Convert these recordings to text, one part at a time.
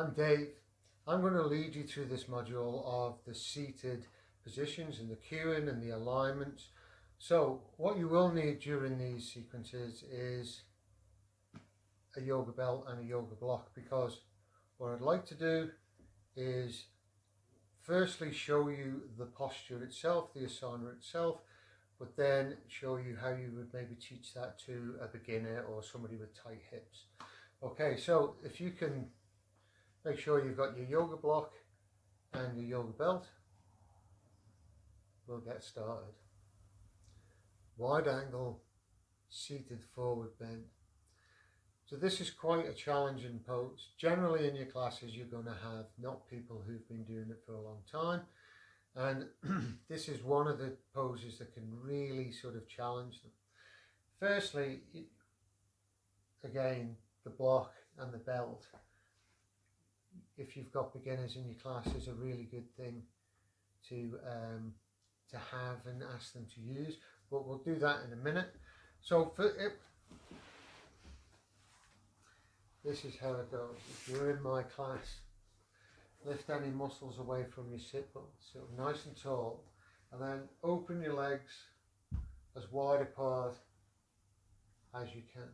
I'm Dave. I'm going to lead you through this module of the seated positions and the cueing and the alignments. So what you will need during these sequences is a yoga belt and a yoga block, because what I'd like to do is firstly show you the posture itself, the asana itself, but then show you how you would maybe teach that to a beginner or somebody with tight hips. Okay, so if you can make sure you've got your yoga block and your yoga belt, we'll get started. Wide angle, seated forward bend. So this is quite a challenging pose. Generally in your classes you're going to have not people who've been doing it for a long time, and this is one of the poses that can really sort of challenge them. Firstly, again, the block and the belt, if you've got beginners in your class, is a really good thing to have and ask them to use, but we'll do that in a minute. So for it, this is how it goes. If you're in my class, lift any muscles away from your sit bones, so nice and tall, and then open your legs as wide apart as you can.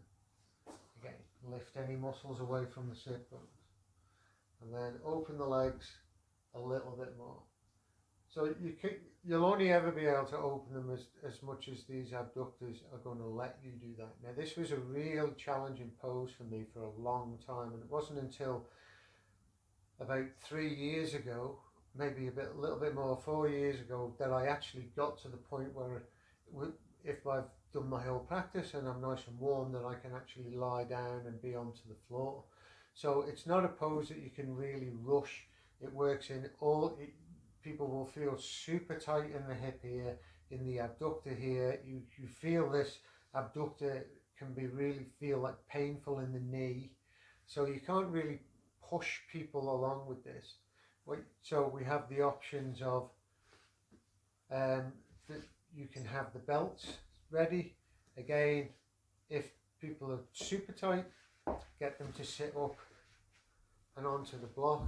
Again, lift any muscles away from the sit bones, and then open the legs a little bit more. So you'll only ever be able to open them as much as these abductors are going to let you do that. Now this was a real challenging pose for me for a long time, and it wasn't until about 3 years ago, maybe a little bit more, 4 years ago, that I actually got to the point where if I've done my whole practice and I'm nice and warm, that I can actually lie down and be onto the floor. So it's not a pose that you can really rush. It works in people will feel super tight in the hip here, in the abductor here. You feel this abductor can really feel like painful in the knee. So you can't really push people along with this. So we have the options of you can have the belts ready. Again, if people are super tight, get them to sit up and onto the block,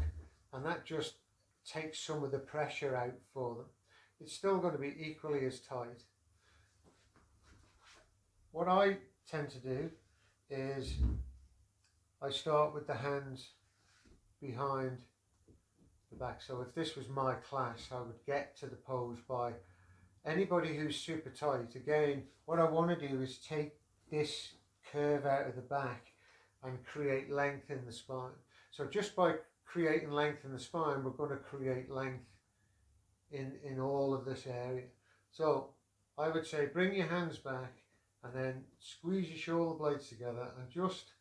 and that just takes some of the pressure out for them. It's still going to be equally as tight. What I tend to do is I start with the hands behind the back. So if this was my class, I would get to the pose by anybody who's super tight. Again, what I want to do is take this curve out of the back and create length in the spine. So just by creating length in the spine, we're going to create length in all of this area. So I would say bring your hands back and then squeeze your shoulder blades together and just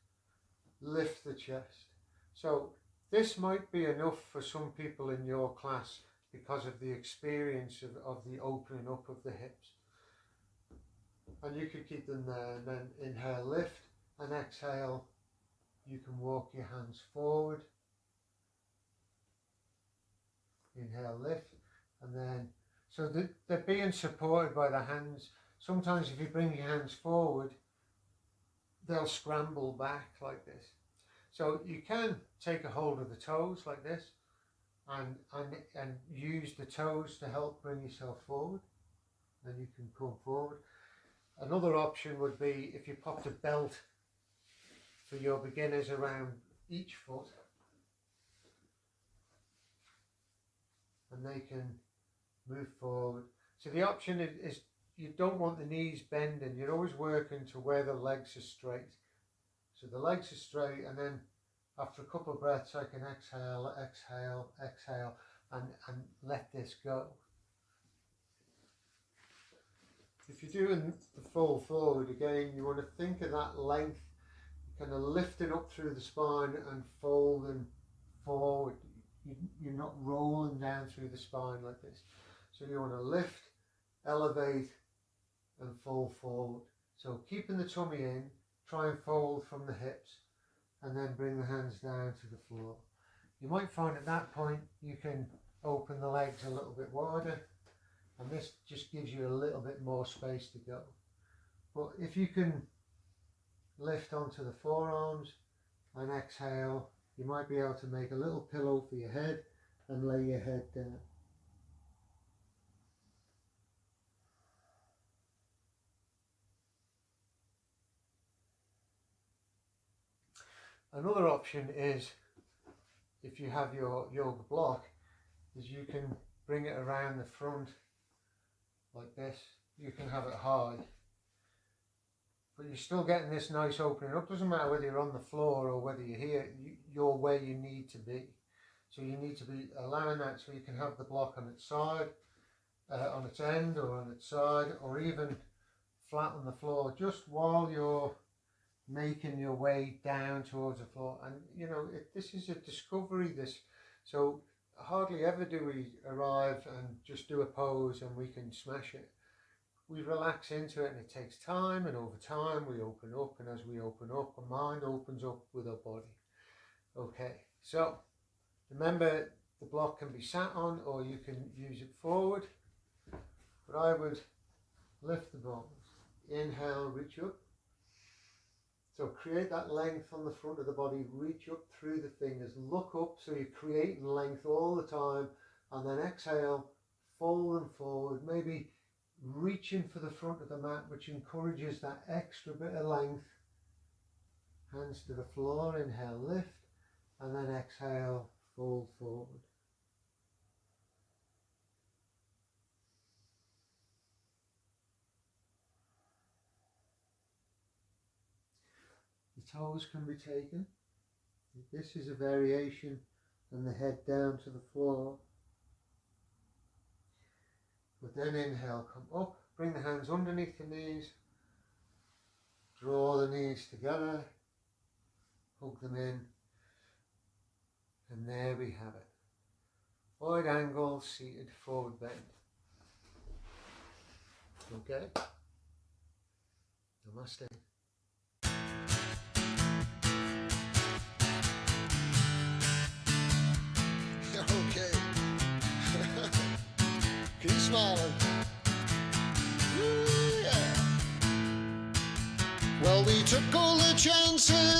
lift the chest. So this might be enough for some people in your class because of the experience of the opening up of the hips. And you could keep them there, and then inhale, lift, and exhale. You can walk your hands forward. Inhale, lift, and then, so they're being supported by the hands. Sometimes if you bring your hands forward, they'll scramble back like this. So you can take a hold of the toes like this and use the toes to help bring yourself forward. Then you can come forward. Another option would be if you popped a belt for your beginners around each foot, and they can move forward. So the option is you don't want the knees bending. You're always working to where the legs are straight. So the legs are straight, and then after a couple of breaths I can exhale, exhale, exhale, and let this go. If you're doing the full forward, again, you want to think of that length, kind of lifting up through the spine and folding forward. You're not rolling down through the spine like this. So you want to lift, elevate, and fold forward. So keeping the tummy in, try and fold from the hips, and then bring the hands down to the floor. You might find at that point you can open the legs a little bit wider, and this just gives you a little bit more space to go. But if you can lift onto the forearms and exhale, you might be able to make a little pillow for your head and lay your head down. Another option is, if you have your yoga block, is you can bring it around the front like this. You can have it high, but you're still getting this nice opening up. Doesn't matter whether you're on the floor or whether you're here, you're where you need to be. So you need to be allowing that, so you can have the block on its side, on its end or on its side, or even flat on the floor, just while you're making your way down towards the floor. And you know, this is a discovery, so hardly ever do we arrive and just do a pose and we can smash it. We relax into it, and it takes time, and over time we open up, and as we open up, our mind opens up with our body. Okay, so remember, the block can be sat on or you can use it forward, but I would lift the bones. Inhale, reach up. So create that length on the front of the body, reach up through the fingers, look up, so you're creating length all the time, and then exhale, fold them forward, maybe reaching for the front of the mat, which encourages that extra bit of length. Hands to the floor, inhale, lift, and then exhale, fold forward. The toes can be taken. This is a variation, and the head down to the floor. But then inhale, come up, bring the hands underneath the knees, draw the knees together, hug them in, and there we have it. Wide angle, seated forward bend. Okay? Namaste. Okay. Keep smiling. Woo, yeah. Well, we took all the chances.